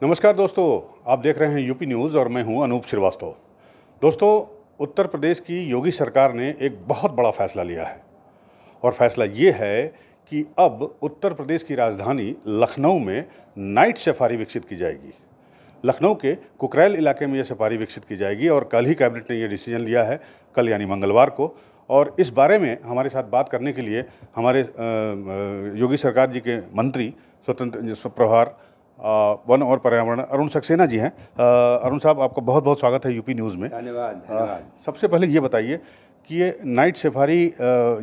नमस्कार दोस्तों, आप देख रहे हैं यूपी न्यूज़ और मैं हूं अनूप श्रीवास्तव। दोस्तों, उत्तर प्रदेश की योगी सरकार ने एक बहुत बड़ा फैसला लिया है और फैसला ये है कि अब उत्तर प्रदेश की राजधानी लखनऊ में नाइट सफारी विकसित की जाएगी। लखनऊ के कुकरेल इलाके में यह सफारी विकसित की जाएगी और कल ही कैबिनेट ने यह डिसीजन लिया है, कल यानी मंगलवार को। और इस बारे में हमारे साथ बात करने के लिए हमारे योगी सरकार जी के मंत्री स्वतंत्र प्रभार वन और पर्यावरण अरुण सक्सेना जी हैं। अरुण साहब, आपका बहुत बहुत स्वागत है यूपी न्यूज़ में। धन्यवाद। सबसे पहले ये बताइए कि ये नाइट सफारी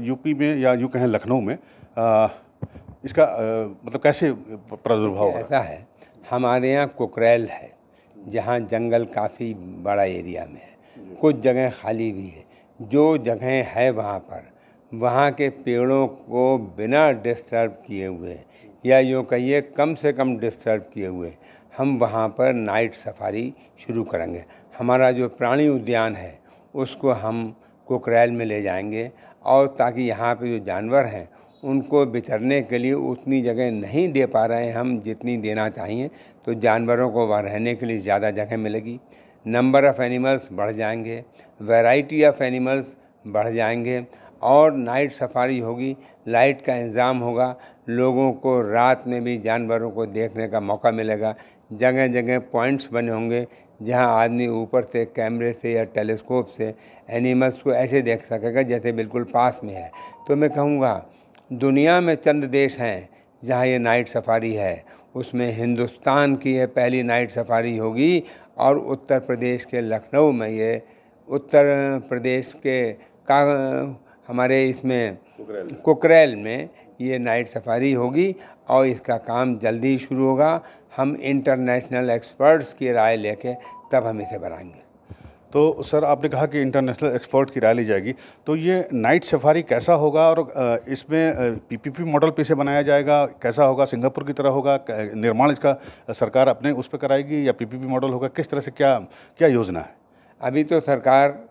यूपी में या यूँ कहें लखनऊ में इसका मतलब कैसे प्रादुर्भाव हो रहा है? ऐसा है, हमारे यहाँ कुकरेल है जहाँ जंगल काफ़ी बड़ा एरिया में है, कुछ जगह खाली भी है। जो जगह है वहाँ के पेड़ों को बिना डिस्टर्ब किए हुए या यूँ कहिए कम से कम डिस्टर्ब किए हुए हम वहाँ पर नाइट सफारी शुरू करेंगे। हमारा जो प्राणी उद्यान है उसको हम कुकरेल में ले जाएंगे और ताकि यहाँ पे जो जानवर हैं उनको बिचरने के लिए उतनी जगह नहीं दे पा रहे हैं हम जितनी देना चाहिए, तो जानवरों को वहाँ रहने के लिए ज़्यादा जगह मिलेगी। नंबर ऑफ़ एनिमल्स बढ़ जाएंगे, वैरायटी ऑफ एनिमल्स बढ़ जाएंगे और नाइट सफारी होगी, लाइट का इंतज़ाम होगा, लोगों को रात में भी जानवरों को देखने का मौका मिलेगा। जगह जगह पॉइंट्स बने होंगे जहां आदमी ऊपर से कैमरे से या टेलीस्कोप से एनिमल्स को ऐसे देख सकेगा जैसे बिल्कुल पास में है। तो मैं कहूँगा दुनिया में चंद देश हैं जहां ये नाइट सफारी है, उसमें हिंदुस्तान की ये पहली नाइट सफारी होगी और उत्तर प्रदेश के लखनऊ में ये उत्तर प्रदेश के हमारे इसमें कुकरेल में ये नाइट सफारी होगी और इसका काम जल्दी ही शुरू होगा। हम इंटरनेशनल एक्सपर्ट्स की राय लेके तब हम इसे बनाएंगे। तो सर, आपने कहा कि इंटरनेशनल एक्सपर्ट की राय ली जाएगी, तो ये नाइट सफारी कैसा होगा और इसमें पीपीपी मॉडल पे से बनाया जाएगा, कैसा होगा? सिंगापुर की तरह होगा? निर्माण इसका सरकार अपने उस पर कराएगी या पीपीपी मॉडल होगा? किस तरह से क्या योजना है? अभी तो सरकार,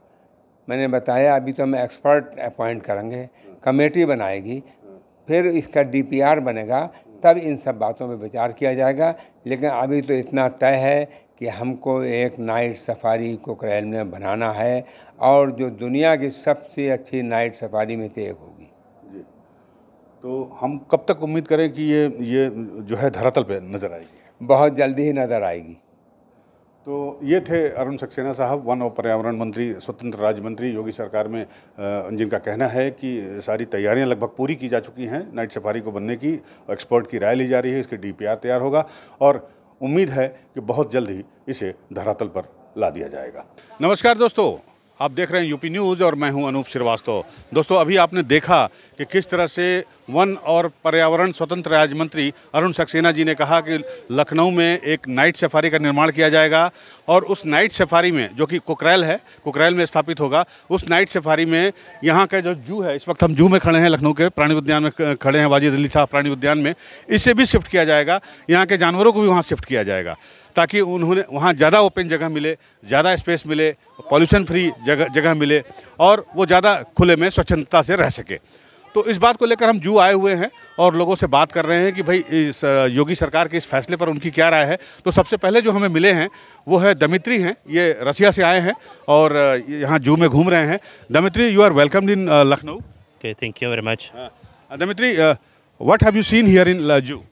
मैंने बताया, अभी तो हम एक्सपर्ट अपॉइंट करेंगे, कमेटी बनाएगी, फिर इसका डीपीआर बनेगा, तब इन सब बातों पे विचार किया जाएगा। लेकिन अभी तो इतना तय है कि हमको एक नाइट सफारी कुकरेल में बनाना है और जो दुनिया की सबसे अच्छी नाइट सफारी में से एक होगी। जी, तो हम कब तक उम्मीद करें कि ये जो है धरातल पे नज़र आएगी? बहुत जल्दी ही नज़र आएगी। तो ये थे अरुण सक्सेना साहब, वन और पर्यावरण मंत्री, स्वतंत्र राज्य मंत्री योगी सरकार में, जिनका कहना है कि सारी तैयारियां लगभग पूरी की जा चुकी हैं नाइट सफारी को बनने की। एक्सपर्ट की राय ली जा रही है, इसके डीपीआर तैयार होगा और उम्मीद है कि बहुत जल्द ही इसे धरातल पर ला दिया जाएगा। नमस्कार दोस्तों, आप देख रहे हैं यूपी न्यूज़ और मैं हूं अनूप श्रीवास्तव। दोस्तों, अभी आपने देखा कि किस तरह से वन और पर्यावरण स्वतंत्र राज्य मंत्री अरुण सक्सेना जी ने कहा कि लखनऊ में एक नाइट सफारी का निर्माण किया जाएगा और उस नाइट सफारी में, जो कि कुकरेल है, कुकरेल में स्थापित होगा, उस नाइट सफारी में यहाँ का जो जू है, इस वक्त हम जू में खड़े हैं, लखनऊ के प्राणी उद्यान में खड़े हैं, वाजिद अली शाह प्राणी उद्यान में, इसे भी शिफ्ट किया जाएगा। यहाँ के जानवरों को भी वहाँ शिफ्ट किया जाएगा ताकि उन्होंने वहाँ ज़्यादा ओपन जगह मिले, ज़्यादा स्पेस मिले, पॉल्यूशन फ्री जगह मिले और वो ज़्यादा खुले में स्वच्छंदता से रह सके। तो इस बात को लेकर हम जू आए हुए हैं और लोगों से बात कर रहे हैं कि भाई इस योगी सरकार के इस फैसले पर उनकी क्या राय है। तो सबसे पहले जो हमें मिले हैं वो है दमित्री हैं, ये रसिया से आए हैं और यहाँ जू में घूम रहे हैं। Dmitri, you are welcomed in Lucknow. Okay, thank you very much. Dmitri, what have you seen here in Zoo?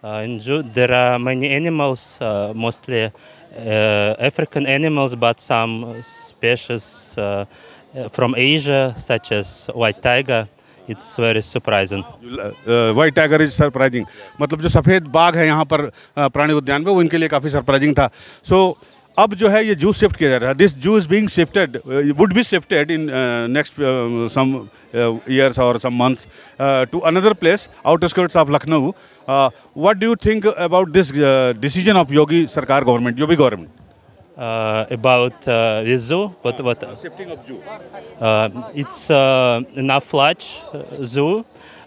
In zoo, there are many animals, mostly African animals, but some species from Asia, such as white tiger. It's very surprising. White tiger is surprising. मतलब जो सफ़ेद बाघ है यहाँ पर प्राणी उद्यान में, वो इनके लिए काफ़ी सरप्राइजिंग था। So अब जो है ये जू शिफ्ट किया जा रहा है। दिस जू is being shifted, would be shifted in next sum years or some months to another place outskirts of Lucknow. What do you think about this decision of Yogi Sarkar government, Yogi government? About this zoo, what Shifting of zoo. It's enough large zoo.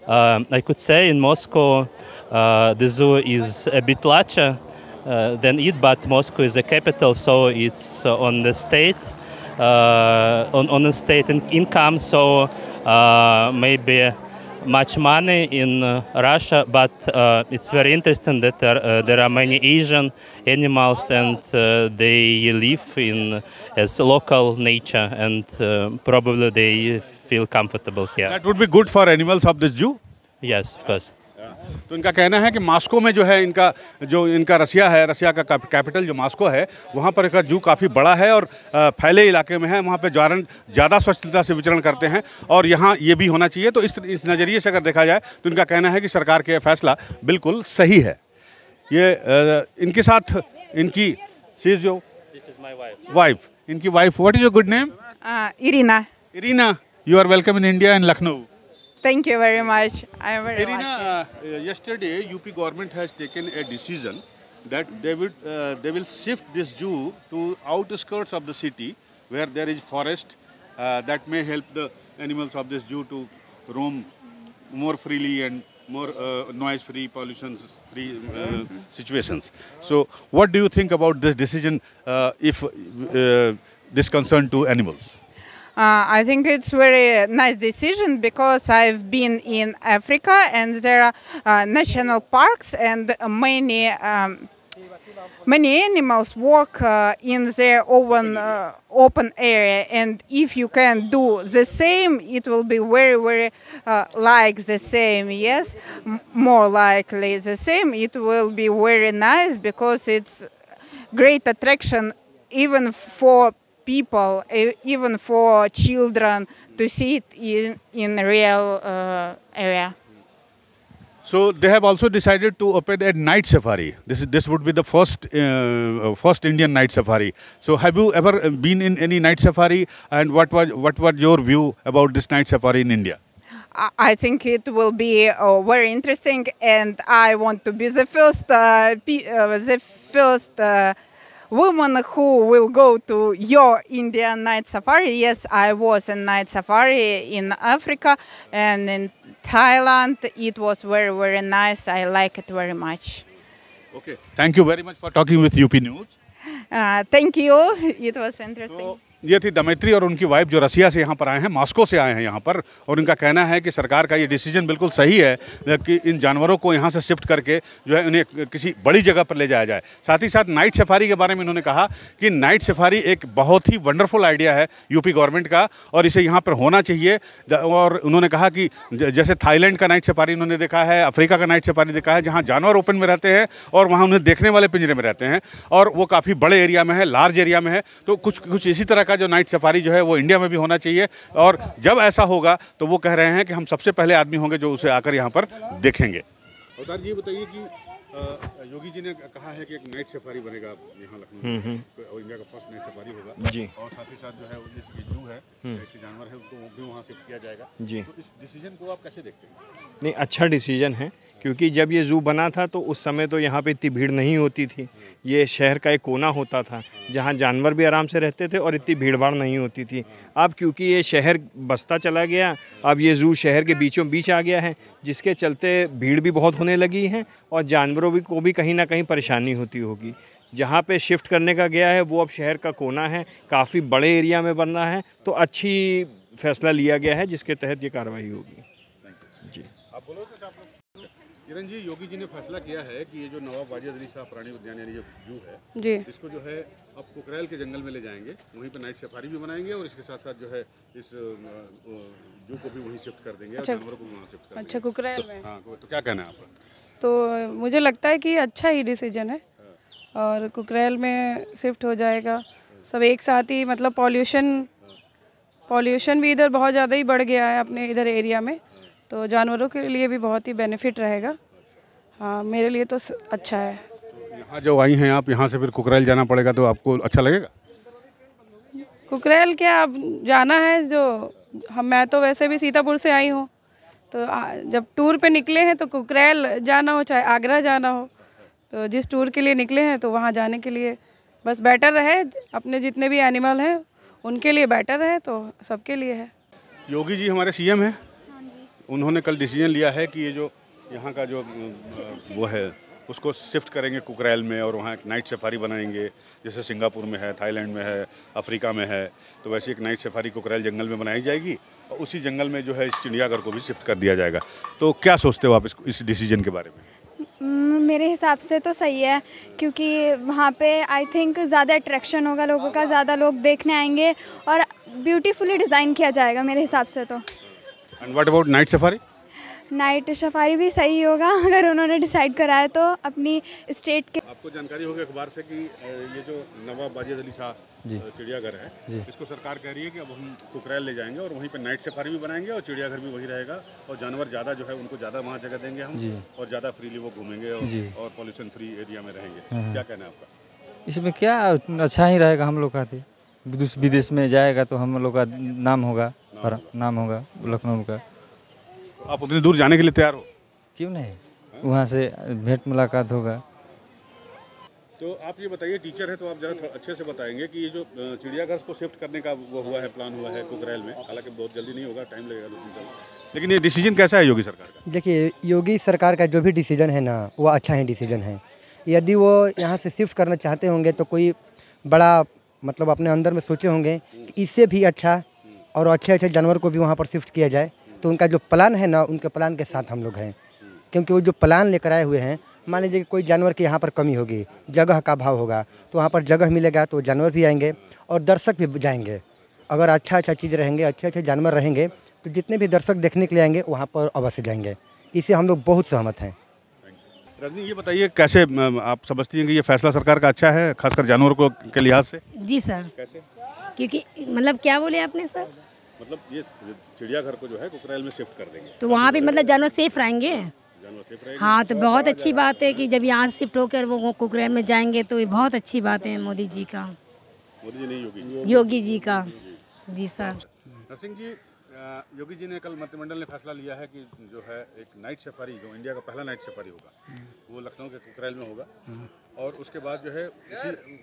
I could say in Moscow the zoo is a bit larger than it, but Moscow is the capital, so it's on the state, on the state income. So maybe much money in Russia, but it's very interesting that there are many Asian animals, and they live in as local nature, and probably they feel comfortable here. That would be good for animals of this zoo. Yes, of course. तो इनका कहना है कि Moscow में जो है इनका रसिया का कैपिटल जो मॉस्को है, वहाँ पर इनका जू काफ़ी बड़ा है और फैले इलाके में है। वहाँ पे ज़्यादा स्वच्छता से विचरण करते हैं और यहाँ ये भी होना चाहिए। तो इस नज़रिए से अगर देखा जाए तो इनका कहना है कि सरकार का फैसला बिल्कुल सही है। ये इनके साथ इनकी शी जो वाइफ, इनकी wife, what is your good name? Irina, you are welcome in India and Lucknow. Thank you very much. I am very Irina, yesterday UP government has taken a decision that they will shift this zoo to outskirts of the city where there is forest that may help the animals of this zoo to roam more freely and more noise-free, pollution-free situations. So, what do you think about this decision if this concern to animals? I think it's very nice decision because I've been in Africa and there are national parks and many animals walk in their own open area, and if you can do the same, it will be very like the same. Yes, more likely the same. It will be very nice because it's great attraction even for people, even for children to see it in real area. So they have also decided to open a night safari. This would be the first Indian night safari. So have you ever been in any night safari, and what was your view about this night safari in India? I think it will be very interesting, and I want to be the first woman who will go to your Indian night safari. Yes, I was in night safari in Africa and in Thailand. It was very nice. I like it very much. Okay. Thank you very much for talking with UP News. Thank you. It was interesting. ये थी दमयत्री और उनकी wife जो रसिया से यहाँ पर आए हैं, मॉस्को से आए हैं यहाँ पर, और इनका कहना है कि सरकार का ये डिसीजन बिल्कुल सही है कि इन जानवरों को यहाँ से शिफ्ट करके जो है उन्हें किसी बड़ी जगह पर ले जाया जाए। साथ ही साथ नाइट सफारी के बारे में इन्होंने कहा कि नाइट सफारी एक बहुत ही वंडरफुल आइडिया है यूपी गवर्नमेंट का और इसे यहाँ पर होना चाहिए। और उन्होंने कहा कि जैसे थाईलैंड का नाइट सफारी इन्होंने देखा है, अफ्रीका का नाइट सफारी देखा है, जहाँ जानवर ओपन में रहते हैं और वहाँ उन्हें देखने वाले पिंजरे में रहते हैं, और वो काफ़ी बड़े एरिया में है, लार्ज एरिया में है। तो कुछ इसी तरह का जो नाइट सफारी जो है वो इंडिया में भी होना चाहिए, और जब ऐसा होगा तो वो कह रहे हैं कि हम सबसे पहले आदमी होंगे जो उसे आकर यहाँ पर देखेंगे। अवतार जी बताइए कि योगी जी ने कहा है कि एक नाइट सफारी बनेगा यहाँ लखनऊ में, और इंडिया का फर्स्ट नाइट सफारी होगा जी, और साथ ही साथ जो है ये जू है, इसके जानवर है, उनको भी वहाँ शिफ्ट किया जाएगा जी। तो इस डिसीजन को आप कैसे देखते हैं? नहीं, अच्छा डिसीजन है, क्योंकि जब ये जू बना था तो उस समय तो यहाँ पे इतनी भीड़ नहीं होती थी। ये शहर का एक कोना होता था जहाँ जानवर भी आराम से रहते थे और इतनी भीड़ भाड़ नहीं होती थी। अब क्योंकि ये शहर बसता चला गया, अब ये जू शहर के बीचों बीच आ गया है, जिसके चलते भीड़ भी बहुत होने लगी है और जानवरों को भी कहीं ना कहीं परेशानी होती होगी। जहाँ पे शिफ्ट करने का गया है वो अब शहर का कोना है, काफ़ी बड़े एरिया में बनना है, तो अच्छी फैसला लिया गया है जिसके तहत ये कार्रवाई होगी जी। आप बोलो किरण जी, योगी जी ने फैसला किया है कि ये जो नवाब वाजिद अली शाह प्राणी उद्यान यानी जो जू है जी, इसको जो है अब कुकरेल के जंगल में ले जाएंगे, वहीं पर नाइट सफारी भी बनाएंगे और इसके साथ साथ जो है इस जू को भी वहीं शिफ्ट कर देंगे और जानवरों को वहाँ शिफ्ट कर देंगे। अच्छा, कुकरेल में? हाँ, तो क्या कहना है आपका? तो मुझे लगता है कि अच्छा ही डिसीजन है और कुकरेल में शिफ्ट हो जाएगा सब एक साथ ही। मतलब पॉल्यूशन भी इधर बहुत ज़्यादा ही बढ़ गया है अपने इधर एरिया में, तो जानवरों के लिए भी बहुत ही बेनिफिट रहेगा। हाँ, मेरे लिए तो अच्छा है। तो यहाँ जो आई हैं आप, यहाँ से फिर कुकरेल जाना पड़ेगा, तो आपको अच्छा लगेगा? कुकरेल क्या, अब जाना है मैं तो वैसे भी सीतापुर से आई हूँ, तो जब टूर पे निकले हैं तो कुकरेल जाना हो चाहे आगरा जाना हो, तो जिस टूर के लिए निकले हैं तो वहाँ जाने के लिए बस बेटर रहे, अपने जितने भी एनिमल हैं उनके लिए बेटर है, तो सबके लिए है। योगी जी हमारे सीएम हैं, उन्होंने कल डिसीजन लिया है कि ये जो यहाँ का जो वो है उसको शिफ्ट करेंगे कुकरैल में और वहाँ एक नाइट सफारी बनाएंगे, जैसे सिंगापुर में है, थाईलैंड में है, अफ्रीका में है, तो वैसे एक नाइट सफारी कुकरैल जंगल में बनाई जाएगी और उसी जंगल में जो है इस चिड़ियाघर को भी शिफ्ट कर दिया जाएगा। तो क्या सोचते हो आप इस डिसीजन के बारे में? मेरे हिसाब से तो सही है, क्योंकि वहाँ पे आई थिंक ज़्यादा अट्रैक्शन होगा लोगों का, ज़्यादा लोग देखने आएंगे और ब्यूटीफुली डिज़ाइन किया जाएगा मेरे हिसाब से तो। And what about night safari? Night safari भी सही होगा अगर उन्होंने डिसाइड करा है तो अपनी स्टेट के। आपको जानकारी होगी अखबार से कि ये जो नवाब वाजिद अली शाह चिड़ियाघर है, इसको सरकार कह रही है कि अब हम कुकरैल ले जाएंगे और वहीं पर नाइट सफारी भी बनाएंगे और चिड़ियाघर भी वही रहेगा और जानवर ज़्यादा जो है उनको ज़्यादा वहाँ जगह देंगे हम और ज़्यादा फ्रीली वो घूमेंगे और पॉल्यूशन फ्री एरिया में रहेंगे। क्या कहना है आपका? इसमें क्या अच्छा ही रहेगा, हम लोग का विदेश में जाएगा तो हम लोग का नाम होगा लखनऊ का। आप उतनी दूर जाने के लिए तैयार हो? क्यों नहीं, वहाँ से भेंट मुलाकात होगा। तो आप ये बताइए, टीचर है तो आप ज़रा अच्छे से बताएंगे कि ये जो चिड़ियाघर को शिफ्ट करने का वो हुआ है, प्लान हुआ है कुकरैल में, हालांकि बहुत जल्दी नहीं होगा, टाइम लगेगा 2-3 साल, लेकिन ये डिसीजन कैसा है योगी सरकार का? देखिए, योगी सरकार का जो भी डिसीजन है ना, वो अच्छा ही डिसीजन है। यदि वो यहाँ से शिफ्ट करना चाहते होंगे तो कोई बड़ा मतलब अपने अंदर में सोचे होंगे कि इससे भी अच्छा और अच्छे जानवर को भी वहाँ पर शिफ्ट किया जाए। तो उनका जो प्लान है ना, उनके प्लान के साथ हम लोग हैं, क्योंकि वो जो प्लान लेकर आए हुए हैं, मान लीजिए कि कोई जानवर की यहाँ पर कमी होगी, जगह का अभाव होगा, तो वहाँ पर जगह मिलेगा तो जानवर भी आएंगे और दर्शक भी जाएंगे। अगर अच्छा चीज़ रहेंगे, अच्छे जानवर रहेंगे तो जितने भी दर्शक देखने के लिए आएंगे वहाँ पर अवश्य जाएंगे। इससे हम लोग बहुत सहमत हैं। रजनी, ये बताइए कैसे आप समझती हैं कि ये फैसला सरकार का अच्छा है, खासकर जानवरों के लिहाज से? जी सर। कैसे? क्योंकि मतलब क्या बोले आपने सर? मतलब ये चिड़ियाघर को जो है कुकरैल में शिफ्ट कर देंगे तो वहाँ भी मतलब जानवर सेफ रहेंगे। हाँ, तो बहुत अच्छी बात है कि जब यहाँ से शिफ्ट होकर वो कुकरैल में जाएंगे तो ये बहुत अच्छी बात है मोदी जी का। मोदी जी नहीं, योगी जी का। जी सर। नरसिंह जी, योगी जी ने कल मंत्रिमंडल ने फैसला लिया है कि जो है एक नाइट सफारी, जो इंडिया का पहला नाइट सफारी होगा, वो लखनऊ के कुकरैल में होगा और उसके बाद जो है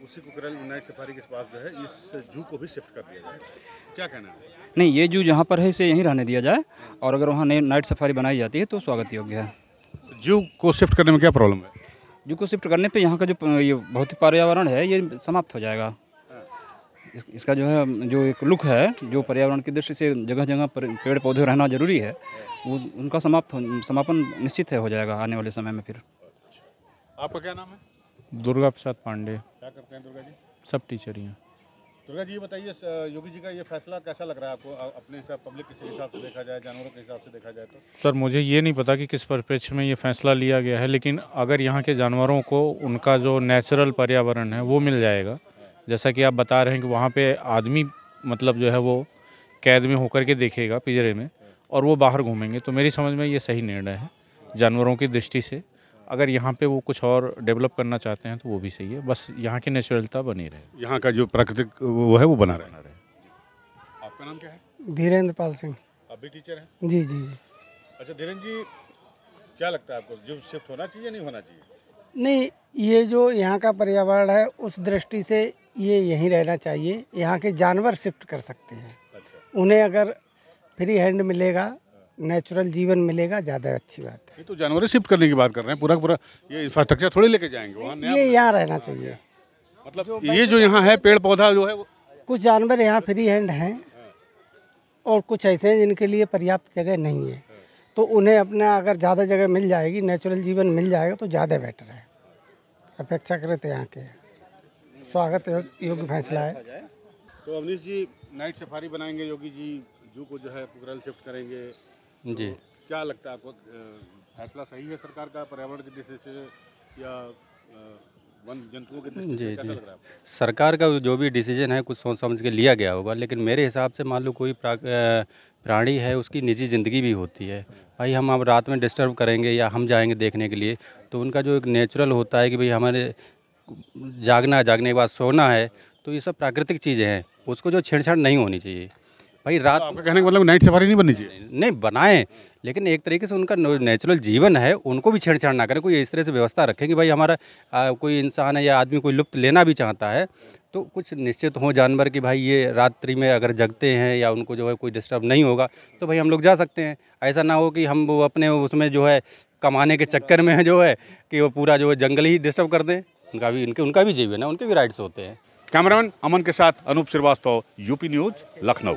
उसी कुकरैल नाइट सफारी के पास जो है इस जू को भी शिफ्ट कर दिया जाएगा। क्या कहना है? नहीं, ये जू जहाँ पर है इसे यहीं रहने दिया जाए और अगर वहाँ नाइट सफारी बनाई जाती है तो स्वागत योग्य है। जू को शिफ्ट करने में क्या प्रॉब्लम है? जू को शिफ्ट करने पे यहाँ का जो ये भौतिक पर्यावरण है ये समाप्त हो जाएगा। इसका जो है जो एक लुक है, जो पर्यावरण की दृष्टि से जगह जगह पर पेड़ पौधे रहना जरूरी है, वो उनका समापन निश्चित है हो जाएगा आने वाले समय में। फिर आपका क्या नाम है? दुर्गा प्रसाद पांडे। क्या करते हैं दुर्गा जी? सब टीचर ही हैं। दुर्गा जी, ये बताइए, योगी जी का ये फैसला कैसा लग रहा है आपको? अपने हिसाब, पब्लिक के हिसाब से देखा जाए, जानवरों के हिसाब से देखा जाए तो? सर, मुझे ये नहीं पता कि किस परिप्रेक्ष्य में ये फैसला लिया गया है, लेकिन अगर यहाँ के जानवरों को उनका जो नेचुरल पर्यावरण है वो मिल जाएगा, जैसा कि आप बता रहे हैं कि वहाँ पे आदमी मतलब जो है वो कैद में होकर के देखेगा पिंजरे में और वो बाहर घूमेंगे, तो मेरी समझ में ये सही निर्णय है जानवरों की दृष्टि से। अगर यहाँ पे वो कुछ और डेवलप करना चाहते हैं तो वो भी सही है, बस यहाँ की नेचुरलता बनी रहे, यहाँ का जो प्राकृतिक वो है वो बना रहे। आपका नाम क्या है? धीरेन्द्र पाल सिंह। आप भी टीचर हैं? जी जी। अच्छा धीरेन्द्र जी, क्या लगता है आपको, जो शिफ्ट होना चाहिए नहीं होना चाहिए? नहीं, ये जो यहाँ का पर्यावरण है उस दृष्टि से ये यहीं रहना चाहिए। यहाँ के जानवर शिफ्ट कर सकते हैं। अच्छा। उन्हें अगर फ्री हैंड मिलेगा, नेचुरल जीवन मिलेगा, ज़्यादा अच्छी बात है। ये तो जानवर शिफ्ट करने की बात कर रहे हैं, पूरा ये इंफ्रास्ट्रक्चर थोड़ी लेके जाएंगे वहाँ। ये यहाँ रहना चाहिए। मतलब ये जो यहाँ है पेड़ पौधा जो है वो, कुछ जानवर यहाँ फ्री हैंड हैं और कुछ ऐसे हैं जिनके लिए पर्याप्त जगह नहीं है, तो उन्हें अपना अगर ज़्यादा जगह मिल जाएगी, नेचुरल जीवन मिल जाएगा तो ज़्यादा बेटर है। अपेक्षा करते यहाँ के स्वागत योग्य फैसला है। तो अवनीश जी, नाइट सफारी बनाएंगे योगी जी, जू को जो है कुकरैल शिफ्ट करेंगे जी, क्या लगता है आपको, फैसला सही है सरकार का पर्यावरण की दृष्टि से या वन जंतुओं की दृष्टि से? कैसा लग रहा है आपको? सरकार का जो भी डिसीजन है कुछ सोच समझ के लिया गया होगा, लेकिन मेरे हिसाब से मान लो कोई प्राणी है, उसकी निजी ज़िंदगी भी होती है। भाई हम अब रात में डिस्टर्ब करेंगे या हम जाएंगे देखने के लिए, तो उनका जो एक नेचुरल होता है कि भाई हमारे जागने के बाद सोना है, तो ये सब प्राकृतिक चीज़ें हैं, उसको जो छेड़छाड़ नहीं होनी चाहिए। भाई रात, आपका कहने का मतलब नाइट सफारी नहीं बननी चाहिए? नहीं, बनाएं, लेकिन एक तरीके से उनका नेचुरल जीवन है, उनको भी छेड़छाड़ ना करें। कोई इस तरह से व्यवस्था रखें कि भाई हमारा कोई इंसान है या आदमी कोई लुप्त लेना भी चाहता है तो कुछ निश्चित हो जानवर कि भाई ये रात्रि में अगर जगते हैं या उनको जो है कोई डिस्टर्ब नहीं होगा तो भाई हम लोग जा सकते हैं। ऐसा ना हो कि हम वो अपने उसमें जो है कमाने के चक्कर में जो है कि वो पूरा जो है जंगल ही डिस्टर्ब कर दें। उनका भी जीवन है, उनके भी राइट्स होते हैं। कैमरामैन अमन के साथ अनूप श्रीवास्तव, यूपी न्यूज़, लखनऊ।